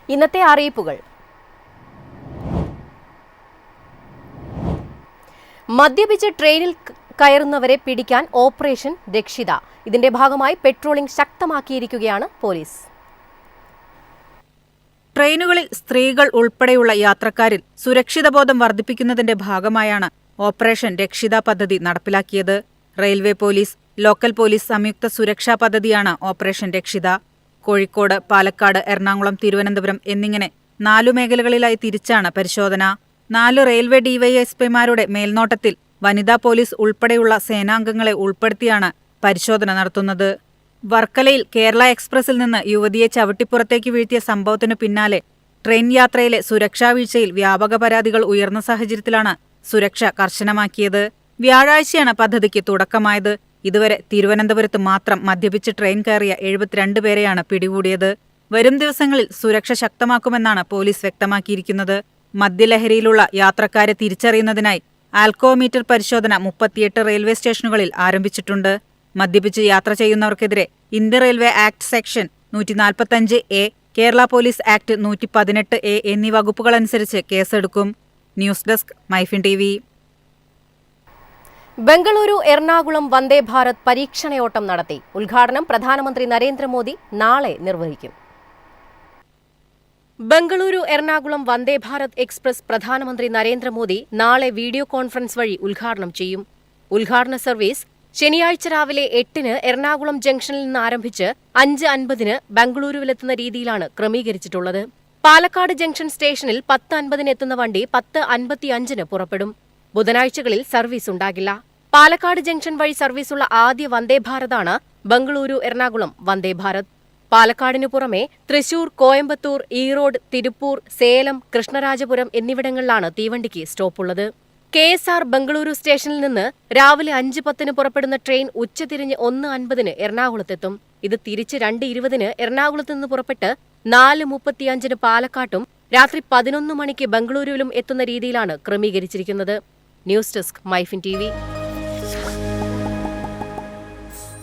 ഇന്നത്തെ അറിയിപ്പുകൾ. മദ്യപിച്ച് ട്രെയിനിൽ കയറുന്നവരെ പിടിക്കാൻ ഓപ്പറേഷൻ രക്ഷിത. ഇതിന്റെ ഭാഗമായി പെട്രോളിംഗ് ശക്തമാക്കിയിരിക്കുകയാണ് പോലീസ്. ട്രെയിനുകളിൽ സ്ത്രീകൾ ഉൾപ്പെടെയുള്ള യാത്രക്കാരിൽ സുരക്ഷിതബോധം വർദ്ധിപ്പിക്കുന്നതിന്റെ ഭാഗമായാണ് ഓപ്പറേഷൻ രക്ഷിത പദ്ധതി നടപ്പിലാക്കിയത്. റെയിൽവേ പോലീസ്, ലോക്കൽ പോലീസ് സംയുക്ത സുരക്ഷാ പദ്ധതിയാണ് ഓപ്പറേഷൻ രക്ഷിത. കോഴിക്കോട്, പാലക്കാട്, എറണാകുളം, തിരുവനന്തപുരം എന്നിങ്ങനെ 4 മേഖലകളിലായി തിരിച്ചാണ് പരിശോധന. 4 റെയിൽവേ ഡിവൈഎസ്പിമാരുടെ മേൽനോട്ടത്തിൽ വനിതാ പോലീസ് ഉൾപ്പെടെയുള്ള സേനാംഗങ്ങളെ ഉൾപ്പെടുത്തിയാണ് പരിശോധന നടത്തുന്നത്. വർക്കലയിൽ കേരള എക്സ്പ്രസിൽ നിന്ന് യുവതിയെ ചവിട്ടിപ്പുറത്തേക്ക് വീഴ്ത്തിയ സംഭവത്തിനു പിന്നാലെ ട്രെയിൻ യാത്രയിലെ സുരക്ഷാ വീഴ്ചയിൽ വ്യാപക പരാതികൾ ഉയർന്ന സാഹചര്യത്തിലാണ് സുരക്ഷ കർശനമാക്കിയത്. വ്യാഴാഴ്ചയാണ് പദ്ധതിക്ക് തുടക്കമായത്. ഇതുവരെ തിരുവനന്തപുരത്ത് മാത്രം മദ്യപിച്ച് ട്രെയിൻ കയറിയ 72 പേരെയാണ് പിടികൂടിയത്. വരും ദിവസങ്ങളിൽ സുരക്ഷ ശക്തമാക്കുമെന്നാണ് പോലീസ് വ്യക്തമാക്കിയിരിക്കുന്നത്. മദ്യലഹരിയിലുള്ള യാത്രക്കാരെ തിരിച്ചറിയുന്നതിനായി ആൽക്കോമീറ്റർ പരിശോധന 38 റെയിൽവേ സ്റ്റേഷനുകളിൽ ആരംഭിച്ചിട്ടുണ്ട്. മദ്യപിച്ച് യാത്ര ചെയ്യുന്നവർക്കെതിരെ Indian railway act section 145A, Kerala police act 118A എന്നീ വകുപ്പുകളനുസരിച്ച് കേസെടുക്കും. News desk Myfin TV. Bengaluru Ernakulam Vande Bharat പരീക്ഷണയോട്ടം നടത്തി. ഉദ്ഘാടനം പ്രധാനമന്ത്രി നരേന്ദ്രമോദി നാളെ നിർവഹിക്കും. ബംഗളൂരു എറണാകുളം വന്ദേ ഭാരത് എക്സ്പ്രസ് പ്രധാനമന്ത്രി നരേന്ദ്രമോദി നാളെ വീഡിയോ കോൺഫറൻസ് വഴി ഉദ്ഘാടനം ചെയ്യും. ഉദ്ഘാടന സർവീസ് ശനിയാഴ്ച രാവിലെ 8-ന് എറണാകുളം ജംഗ്ഷനിൽ നിന്ന് ആരംഭിച്ച് 5:50-ന് ബംഗളൂരുവിലെത്തുന്ന രീതിയിലാണ് ക്രമീകരിച്ചിട്ടുള്ളത്. പാലക്കാട് ജംഗ്ഷൻ സ്റ്റേഷനിൽ 10:50-ന് എത്തുന്ന വണ്ടി 10:55-ന് പുറപ്പെടും. ബുധനാഴ്ചകളിൽ സർവീസ് ഉണ്ടാകില്ല. പാലക്കാട് ജംഗ്ഷൻ വഴി സർവീസുള്ള ആദ്യ വന്ദേ ഭാരതാണ് ബംഗളൂരു എറണാകുളം വന്ദേ ഭാരത്. പാലക്കാടിനു പുറമെ തൃശൂർ, കോയമ്പത്തൂർ, ഈറോഡ്, തിരുപ്പൂർ, സേലം, കൃഷ്ണരാജപുരം എന്നിവിടങ്ങളിലാണ് തീവണ്ടിക്ക് സ്റ്റോപ്പുള്ളത്. KSR ബംഗളൂരു സ്റ്റേഷനിൽ നിന്ന് രാവിലെ 5:10-ന് പുറപ്പെടുന്ന ട്രെയിൻ ഉച്ചതിരിഞ്ഞ് 1:50-ന് എറണാകുളത്തെത്തും. ഇത് തിരിച്ച് 2:20-ന് എറണാകുളത്ത് നിന്ന് പുറപ്പെട്ട് 4:35-ന് പാലക്കാട്ടും രാത്രി 11 മണിക്ക് ബംഗളൂരുവിലും എത്തുന്ന രീതിയിലാണ് ക്രമീകരിച്ചിരിക്കുന്നത്. News desk Myfin TV.